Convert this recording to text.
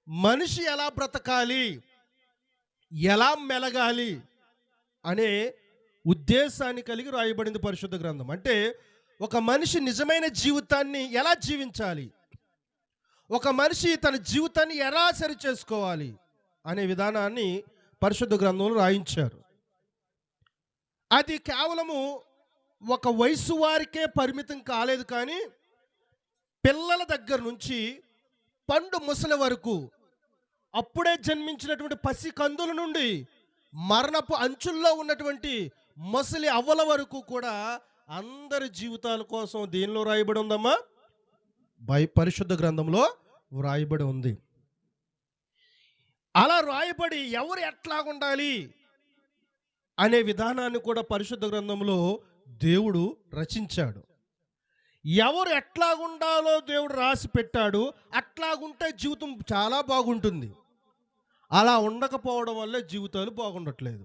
మనిషి ఎలా బ్రతకాలి, ఎలా మెలగాలి అనే ఉద్దేశాన్ని కలిగి రాయబడింది పరిశుద్ధ గ్రంథం. అంటే ఒక మనిషి నిజమైన జీవితాన్ని ఎలా జీవించాలి, ఒక మనిషి తన జీవితాన్ని ఎలా సరి చేసుకోవాలి అనే విధానాన్ని పరిశుద్ధ గ్రంథంలో రాయించారు. అది కేవలము ఒక వయసు వారికే పరిమితం కాలేదు, కానీ పిల్లల దగ్గర నుంచి పండు ముసలి వరకు, అప్పుడే జన్మించినటువంటి పసి కందుల నుండి మరణపు అంచుల్లో ఉన్నటువంటి ముసలి అవ్వల వరకు కూడా అందరి జీవితాల కోసం దేనిలో రాయబడి ఉందమ్మా? పరిశుద్ధ గ్రంథంలో వ్రాయబడి ఉంది. అలా రాయబడి ఎవరు ఎట్లాగుండాలి అనే విధానాన్ని కూడా పరిశుద్ధ గ్రంథంలో దేవుడు రచించాడు. ఎవరు ఎట్లాగుండాలో దేవుడు రాసి పెట్టాడు. అట్లాగుంటే జీవితం చాలా బాగుంటుంది. అలా ఉండకపోవడం వల్లే జీవితాలు బాగుండట్లేదు.